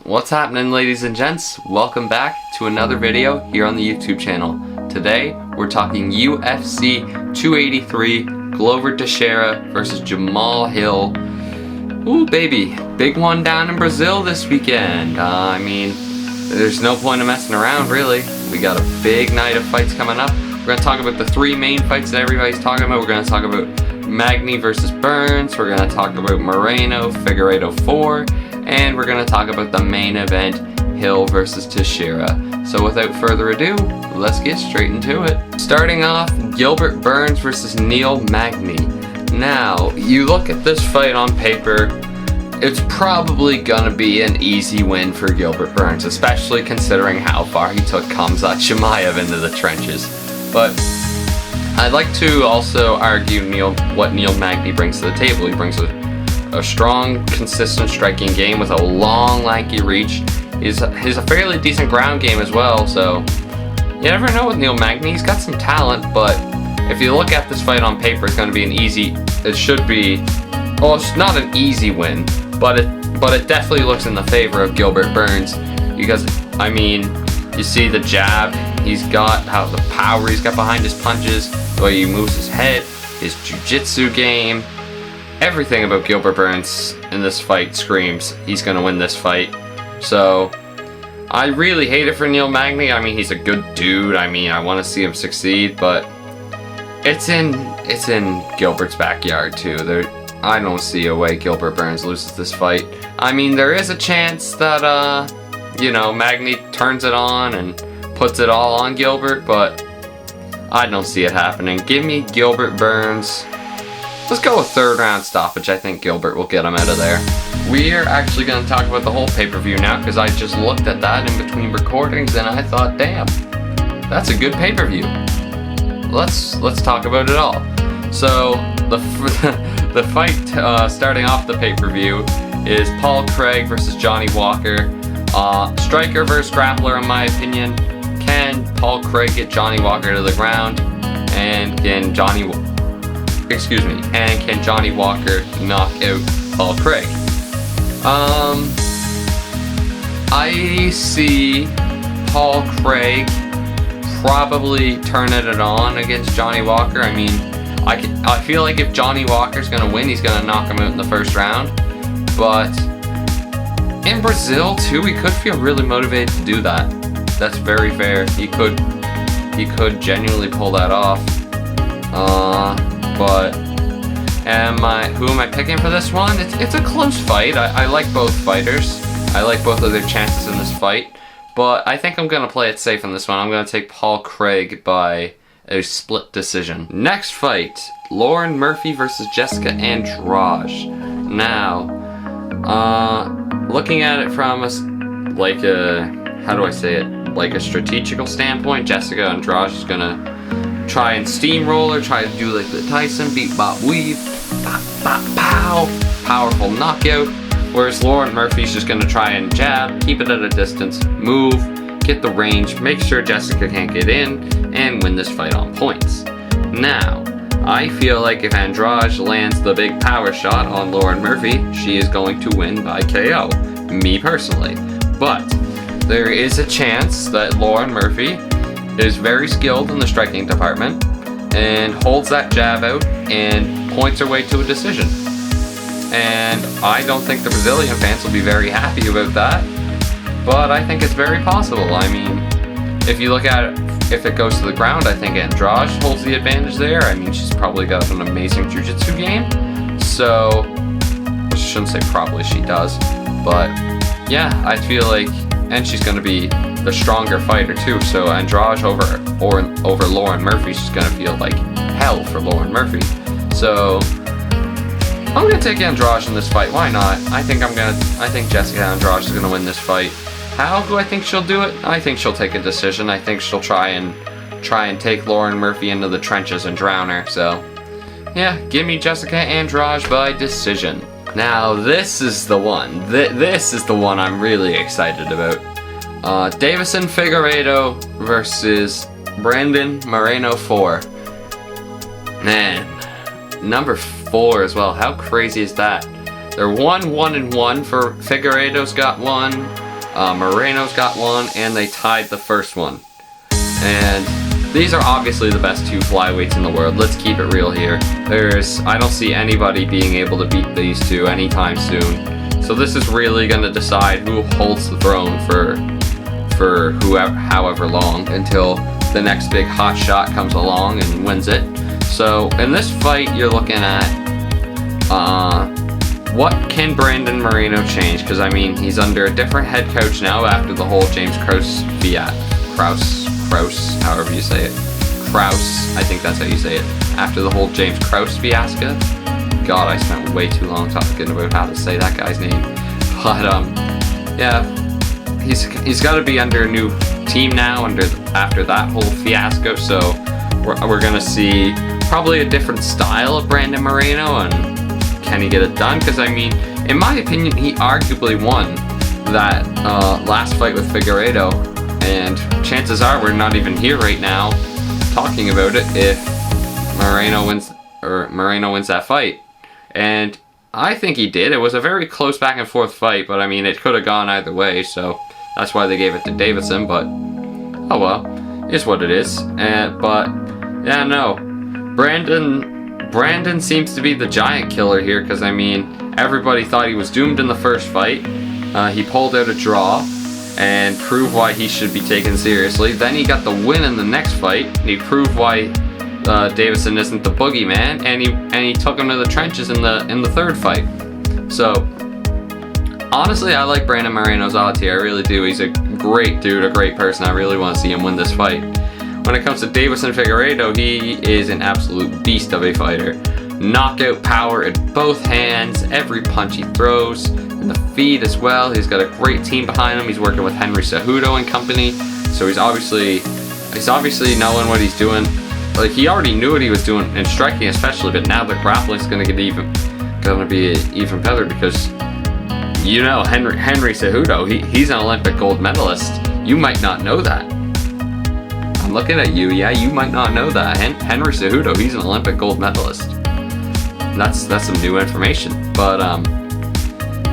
What's happening, ladies and gents? Welcome back to another video here on the YouTube channel. Today we're talking UFC 283 Glover Teixeira versus Jamal Hill. Ooh baby, big one down in Brazil this weekend. I mean, there's no point in messing around really. We got a big night of fights coming up. We're going to talk about the three main fights that everybody's talking about. We're going to talk about Magny versus Burns. We're going to talk about Moreno, Figueiredo 4. And we're going to talk about the main event, Hill versus Teixeira. So without further ado, let's get straight into it. Starting off, Gilbert Burns versus Neil Magny. Now, you look at this fight on paper, it's probably going to be an easy win for Gilbert Burns, especially considering how far he took Khamzat Chimaev into the trenches. But I'd like to also argue what Neil Magny brings to the table. He brings a strong, consistent striking game with a long, lanky reach. He's a fairly decent ground game as well, so you never know with Neil Magny. He's got some talent, but if you look at this fight on paper, it's going to be well, it's not an easy win, but it definitely looks in the favor of Gilbert Burns because, I mean, you see the jab he's got, how the power he's got behind his punches, the way he moves his head, his jiu-jitsu game. Everything about Gilbert Burns in this fight screams he's going to win this fight. So I really hate it for Neil Magny. I mean, he's a good dude. I mean, I want to see him succeed, but it's in Gilbert's backyard too. I don't see a way Gilbert Burns loses this fight. I mean, there is a chance that Magny turns it on and puts it all on Gilbert, but I don't see it happening. Give me Gilbert Burns. Let's go with third round stoppage. I think Gilbert will get him out of there. We are actually going to talk about the whole pay-per-view now because I just looked at that in between recordings and I thought, damn, that's a good pay-per-view. Let's talk about it all. So the fight starting off the pay-per-view is Paul Craig versus Johnny Walker. Striker versus grappler, in my opinion. Can Paul Craig get Johnny Walker to the ground? And can Johnny Walker knock out Paul Craig? I see Paul Craig probably turning it on against Johnny Walker. I mean, I feel like if Johnny Walker's gonna win, he's gonna knock him out in the first round. But in Brazil too, he could feel really motivated to do that. That's very fair. He could genuinely pull that off. But who am I picking for this one? It's a close fight. I like both fighters. I like both of their chances in this fight. But I think I'm going to play it safe in this one. I'm going to take Paul Craig by a split decision. Next fight, Lauren Murphy versus Jessica Andrade. Now, looking at it from a strategical standpoint, Jessica Andrade is going to try and steamroller, try to do like the Tyson, beat, bop, weave, bop, bop, pow, powerful knockout. Whereas Lauren Murphy's just going to try and jab, keep it at a distance, move, get the range, make sure Jessica can't get in, and win this fight on points. Now, I feel like if Andrade lands the big power shot on Lauren Murphy, she is going to win by KO, me personally. But there is a chance that Lauren Murphy is very skilled in the striking department and holds that jab out and points her way to a decision. And I don't think the Brazilian fans will be very happy about that, but I think it's very possible. I mean, if you look at it, if it goes to the ground, I think Andrade holds the advantage there. I mean, she's probably got an amazing jiu-jitsu game, so I shouldn't say probably, she does, but yeah, I feel like, and she's going to be the stronger fighter too, so Andrade over Lauren Murphy is just going to feel like hell for Lauren Murphy. So I'm going to take Andrade in this fight. Why not? I think Jessica Andrade is going to win this fight. How do I think she'll do it? I think she'll take a decision. I think she'll try and take Lauren Murphy into the trenches and drown her. So yeah, give me Jessica Andrade by decision. Now this is the one. This is the one I'm really excited about. Davison Figueiredo versus Brandon Moreno 4. Man, number 4 as well. How crazy is that? They're 1-1-1 for Figueiredo's got 1. Moreno's got one, and they tied the first one. And these are obviously the best 2 flyweights in the world. Let's keep it real here. I don't see anybody being able to beat these 2 anytime soon. So this is really going to decide who holds the throne for however long, until the next big hot shot comes along and wins it. So in this fight, you're looking at what can Brandon Moreno change? Because I mean, he's under a different head coach now after the whole James Krause, however you say it. Krause, I think that's how you say it. After the whole James Krause fiasco. God, I spent way too long talking about how to say that guy's name. But yeah, he's got to be under a new team now after that whole fiasco. So we're gonna see probably a different style of Brandon Moreno, and can he get it done? Because I mean, in my opinion, he arguably won that last fight with Figueiredo, and chances are we're not even here right now talking about it if Moreno wins that fight. And I think he did. It was a very close back and forth fight, but I mean, it could have gone either way, so that's why they gave it to Davidson. But oh well, it's what it is. But yeah, no, Brandon seems to be the giant killer here, because I mean, everybody thought he was doomed in the first fight. He pulled out a draw and proved why he should be taken seriously. Then he got the win in the next fight, and he proved why Davidson isn't the boogeyman, and he took him to the trenches in the third fight. So honestly, I like Brandon Moreno's odds here. I really do. He's a great dude, a great person. I really want to see him win this fight. When it comes to Davidson Figueiredo, he is an absolute beast of a fighter. Knockout power in both hands, every punch he throws, and the feet as well. He's got a great team behind him. He's working with Henry Cejudo and company, so he's obviously knowing what he's doing. Like, he already knew what he was doing in striking, especially, but now the grappling's gonna be even better, because you know Henry Cejudo, he's an Olympic gold medalist. You might not know that. I'm looking at you. Yeah, you might not know that. Henry Cejudo, he's an Olympic gold medalist. That's some new information. But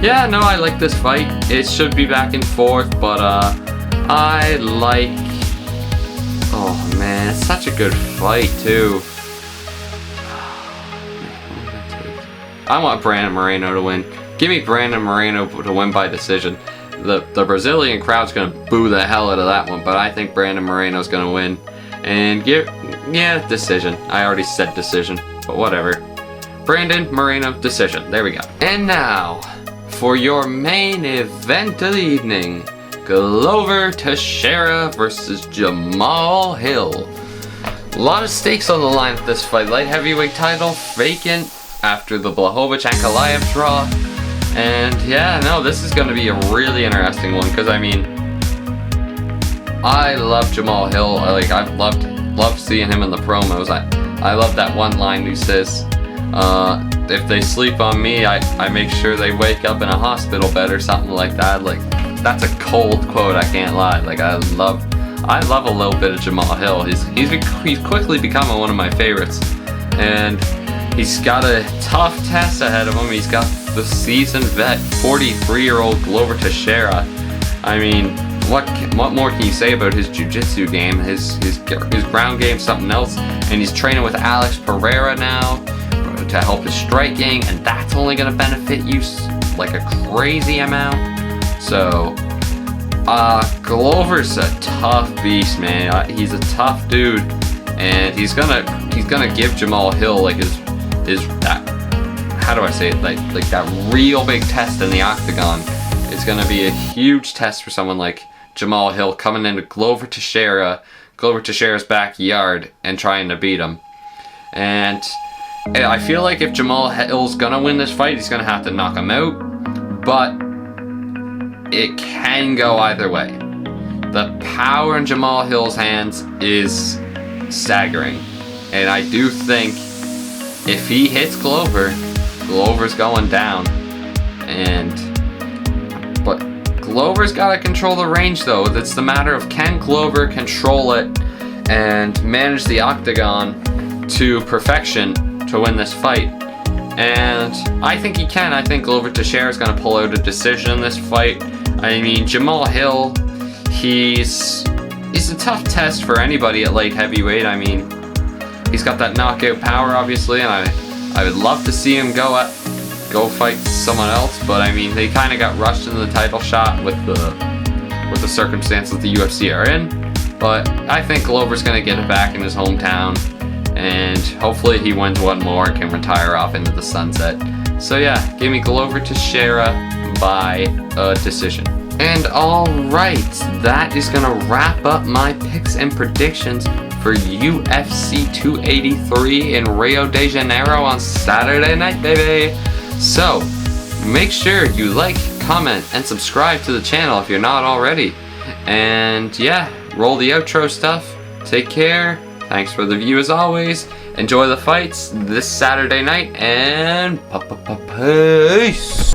yeah, no, I like this fight. It should be back and forth, but I like. Oh man, it's such a good fight too. I want Brandon Moreno to win. Give me Brandon Moreno to win by decision. The Brazilian crowd's gonna boo the hell out of that one, but I think Brandon Moreno's gonna win. And decision. I already said decision, but whatever. Brandon Moreno decision. There we go. And now, for your main event of the evening, Glover Teixeira versus Jamal Hill. A lot of stakes on the line with this fight. Light heavyweight title vacant after the Blachowicz-Ankalaev draw. And yeah, no, this is going to be a really interesting one, because I mean, I love Jamal Hill. I've loved seeing him in the promos. I love that one line he says, if they sleep on me, I make sure they wake up in a hospital bed or something like that. Like, that's a cold quote, I can't lie. Like, I love a little bit of Jamal Hill. He's quickly becoming one of my favorites, and he's got a tough test ahead of him. He's got the seasoned vet, 43-year-old Glover Teixeira. I mean, what more can you say about his jiu-jitsu game? His ground game, something else. And he's training with Alex Pereira now to help his striking, and that's only going to benefit you like a crazy amount. So, Glover's a tough beast, man. He's a tough dude, and he's gonna give Jamal Hill like his how do I say it, like that real big test in the octagon. It's gonna be a huge test for someone like Jamal Hill coming into Glover Teixeira's backyard and trying to beat him. And I feel like if Jamal Hill's gonna win this fight, he's gonna have to knock him out, but it can go either way. The power in Jamal Hill's hands is staggering, and I do think if he hits Glover's going down. But Glover's got to control the range, though. It's the matter of, can Glover control it and manage the octagon to perfection to win this fight? And I think he can. I think Glover Teixeira is going to pull out a decision in this fight. I mean, Jamal Hill, he's a tough test for anybody at light heavyweight. I mean, he's got that knockout power, obviously, and I would love to see him go fight someone else. But I mean, they kind of got rushed into the title shot with the circumstances the UFC are in. But I think Glover's gonna get it back in his hometown, and hopefully he wins one more and can retire off into the sunset. So yeah, give me Glover Teixeira by decision. And alright, that is gonna wrap up my picks and predictions for UFC 283 in Rio de Janeiro on Saturday night, baby. So, make sure you like, comment, and subscribe to the channel if you're not already. And yeah, roll the outro stuff. Take care. Thanks for the view as always. Enjoy the fights this Saturday night, and peace.